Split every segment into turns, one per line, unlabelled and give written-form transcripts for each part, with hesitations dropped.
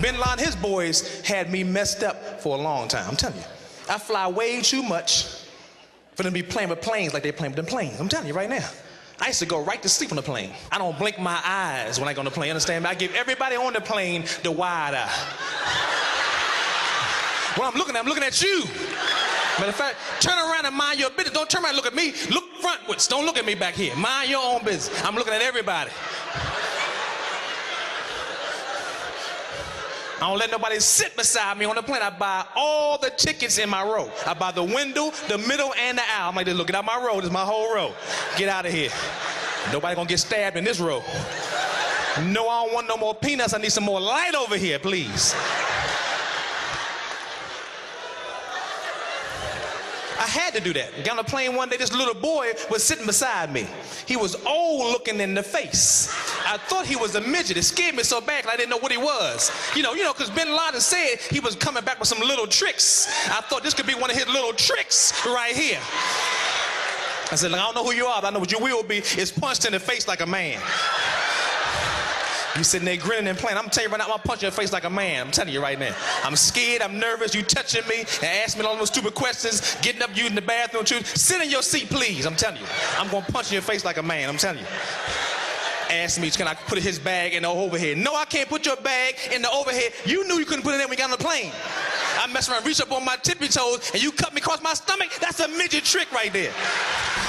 Bin Laden, his boys had me messed up for a long time. I'm telling you. I fly way too much for them to be playing with planes like they playing with them planes. I'm telling you right now. I used to go right to sleep on the plane. I don't blink my eyes when I go on the plane, understand me? I give everybody on the plane the wide eye. When I'm looking at you. Matter of fact, turn around and mind your business. Don't turn around and look at me. Look frontwards. Don't look at me back here. Mind your own business. I'm looking at everybody. I don't let nobody sit beside me on the plane. I buy all the tickets in my row. I buy the window, the middle, and the aisle. I'm like, look, get out my row. This is my whole row. Get out of here. Nobody gonna get stabbed in this row. No, I don't want no more peanuts. I need some more light over here, please. I had to do that. Got on a plane one day, this little boy was sitting beside me. He was old looking in the face. I thought he was a midget. It scared me so bad I didn't know what he was. You know, because Bin Laden said he was coming back with some little tricks. I thought this could be one of his little tricks right here. I said, look, I don't know who you are, but I know what you will be. It's punched in the face like a man. You sitting there grinning and playing. I'm telling you right now, I'm gonna punch you in the face like a man. I'm telling you right now. I'm scared, I'm nervous, you touching me and asking me all those stupid questions, getting up you in the bathroom too. Sit in your seat, please. I'm telling you. I'm gonna punch you in the face like a man. I'm telling you. Ask me, can I put his bag in the overhead? No, I can't put your bag in the overhead. You knew you couldn't put it in when you got on the plane. I mess around, reach up on my tippy toes, and you cut me across my stomach. That's a midget trick right there.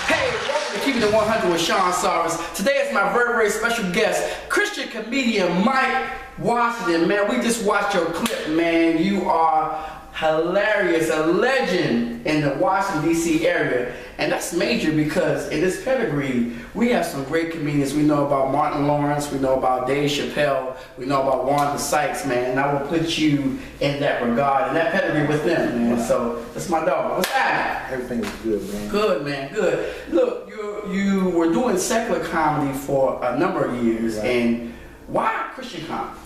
Hey, welcome to Keeping It 100 with Sean Sarvis. Today is my very, very special guest, Christian comedian Mike Washington. Man, we just watched your clip, man. You are hilarious, a legend in the Washington, D.C. area. And that's major because in this pedigree, we have some great comedians. We know about Martin Lawrence, we know about Dave Chappelle, we know about Wanda Sykes, man. And I will put you in that regard, in that pedigree with them, man. Wow. So, that's my dog. What's happening?
Everything is good, man.
Good, man, good. Look, you were doing secular comedy for a number of years, right. And why Christian comedy?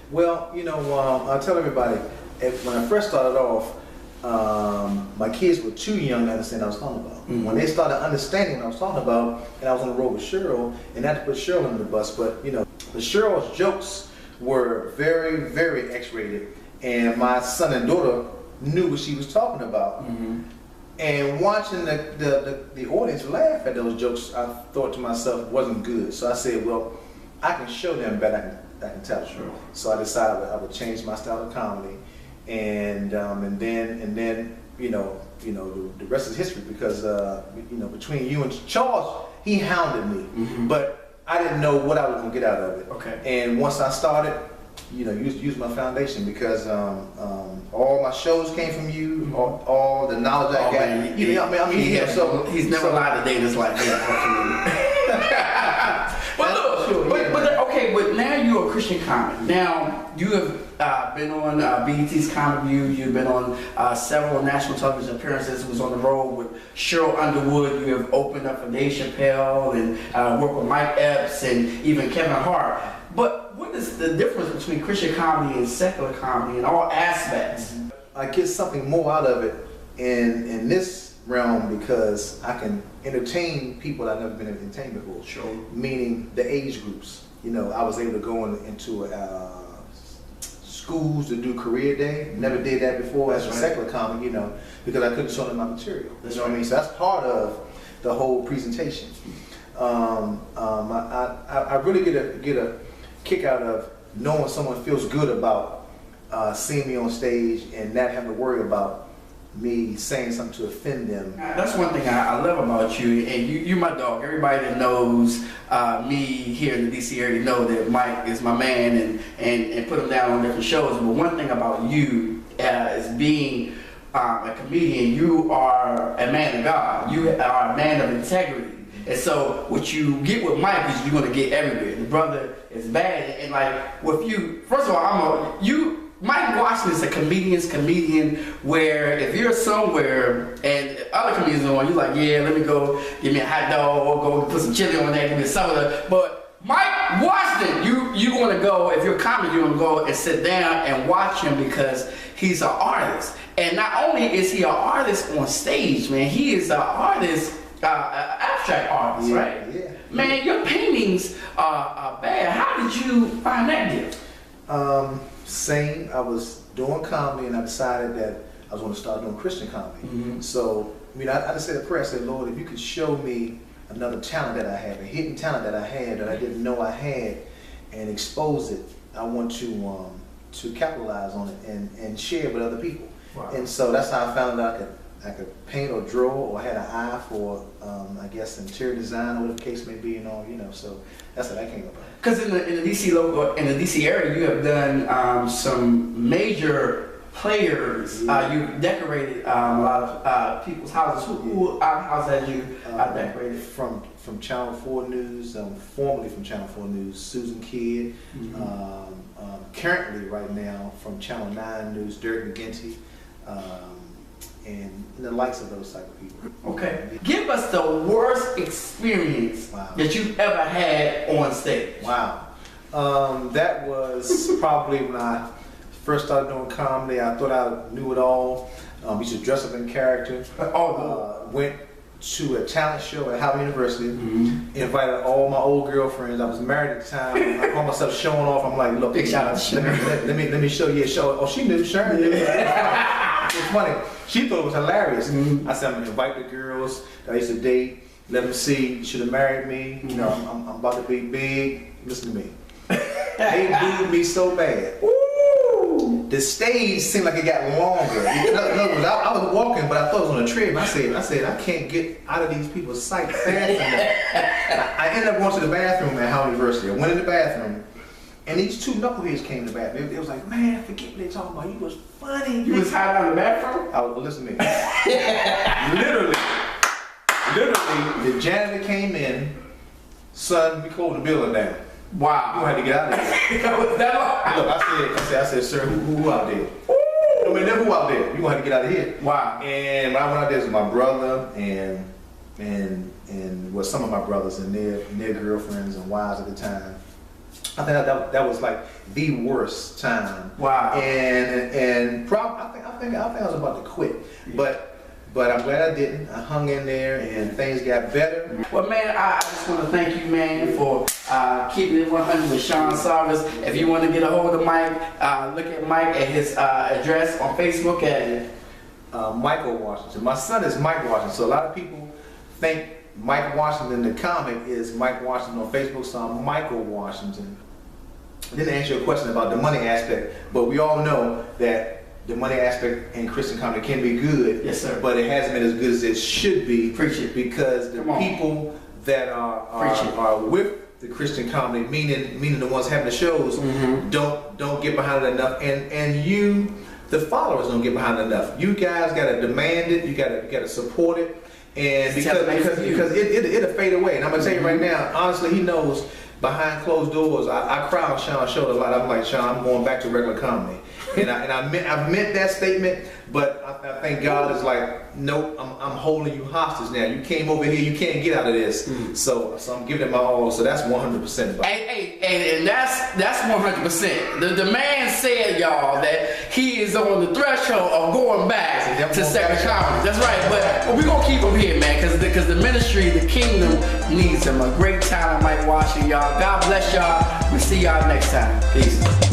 Well, you know, I'll tell everybody, when I first started off, my kids were too young to understand what I was talking about. Mm-hmm. When they started understanding what I was talking about, and I was on the road with Cheryl, and not to put Cheryl under the bus, but you know, Cheryl's jokes were very, very X-rated, and my son and daughter knew what she was talking about. Mm-hmm. And watching the audience laugh at those jokes, I thought to myself, it wasn't good. So I said, well, I can show them better. I can tell. Sure. So I decided I would change my style of comedy. And then you know the rest is history because you know, between you and Charles, he hounded me, mm-hmm. But I didn't know what I was gonna get out of it. Okay. And once I started, you know, use my foundation because all my shows came from you, mm-hmm. all the knowledge I got. Man,
he's never lied a day in his life. But now you're a Christian comic. Now you have been on BET's Comic View. You've been on several national television appearances. Was on the road with Cheryl Underwood. You have opened up for Dave Chappelle and worked with Mike Epps and even Kevin Hart. But what is the difference between Christian comedy and secular comedy in all aspects?
I get something more out of it in this realm because I can entertain people that I've never been entertained before. Sure. Meaning the age groups. You know, I was able to go into schools to do career day. Never did that before as a secular comic, you know, because I couldn't show them my material. You know what I mean? So that's part of the whole presentation. I really get a kick out of knowing someone feels good about seeing me on stage and not having to worry about me saying something to offend them.
That's one thing I love about you, and you're my dog. Everybody that knows me here in the DC area know that Mike is my man and put him down on different shows. But one thing about you is being a comedian, you are a man of God. You are a man of integrity. And so what you get with Mike is you're going to get everywhere. The brother is bad, and like with you, first of all, Mike Washington is a comedian where if you're somewhere and other comedians are on, you're like, yeah, let me go give me a hot dog or go put some chili on there, give me a soda. But Mike Washington, you want to go, if you're a comedian, you want to go and sit down and watch him because he's an artist. And not only is he an artist on stage, man, he is an artist, abstract artist, yeah, right? Yeah. Man, your paintings are bad. How did you find that gift?
Same. I was doing comedy, and I decided that I was going to start doing Christian comedy. So, I mean, I just said a prayer. I said, Lord, if you could show me another talent that I have, a hidden talent that I had that I didn't know I had, and expose it, I want to capitalize on it and share it with other people.
Wow.
And so that's how I found out I could paint or draw, or had an eye for, I guess, interior design, or whatever the case may be, and all, you know. So that's how that came about.
Because in the DC local, in the DC area, you have done some major players. You've decorated a lot of people's houses. Who house have you decorated?
From Channel 4 News, formerly from Channel 4 News, Susan Kidd. Currently, right now, from Channel 9 News, Dirk McGinty. And the likes of those type of people.
Okay. Give us the worst experience that you've ever had on stage.
Wow. That was probably when I first started doing comedy. I thought I knew it all. Used to dress up in character. Went to a talent show at Howard University. Invited all my old girlfriends. I was married at the time. I called myself showing off. I'm like, look,
big shout out to Sharon.
Let me show you a show. Oh, she knew. Sharon knew. It's funny. She thought it was hilarious. I said, I'm gonna invite the girls that I used to date, let them see, you should have married me. You know, I'm about to be big. Listen to me. They booed me so bad. Woo! The stage seemed like it got longer. In other words, I was walking, but I thought it was on a treadmill. I said, I can't get out of these people's sight fast enough. I ended up going to the bathroom at Howard University. I went in the bathroom. And these two knuckleheads came to the bathroom. They was like, man, forget what they talking about. You was funny.
You was hiding out in the bathroom?
I was, well, listen to me. literally, the janitor came in, son, we closed the building down.
Wow.
You had to get out of there.
Was that long?
Look, I said, sir, who out there? I mean, who out there? You gonna have to get out of here.
Wow.
And when I went out there, it was my brother and well, some of my brothers and their girlfriends and wives at the time. I think that was like the worst time.
Wow.
And I think I was about to quit, but I'm glad I didn't. I hung in there and things got better.
Well, man, I just want to thank you, man, for keeping it 100 with Sean Sarvis. If you want to get a hold of Mike, look at Mike at his address on Facebook at
Michael Washington. My son is Mike Washington, so a lot of people think Mike Washington, the comic, is Mike Washington on Facebook, so I'm Michael Washington. I didn't answer your question about the money aspect, but we all know that the money aspect in Christian comedy can be good.
Yes, sir.
But it hasn't been as good as it should be.
Preach it.
Because the people that are with the Christian comedy, meaning the ones having the shows, don't get behind it enough, and you, the followers, don't get behind it enough. You guys gotta demand it. You gotta support it. And because it'll fade away. And I'm gonna tell you right now, honestly, he knows behind closed doors, I cry on Sean's shoulder a lot. I'm like, Sean, I'm going back to regular comedy. And I meant that statement, but I think God is like, nope, I'm holding you hostage now. You came over here, you can't get out of this. So I'm giving it my all. So that's 100% about it.
And that's 100%. The man said, y'all, that he is on the threshold of going back to second comedy. That's right, but we're gonna keep him here, man, because the ministry, the kingdom needs him. A great talent, Mike Washington, y'all. God bless y'all. We'll see y'all next time. Peace.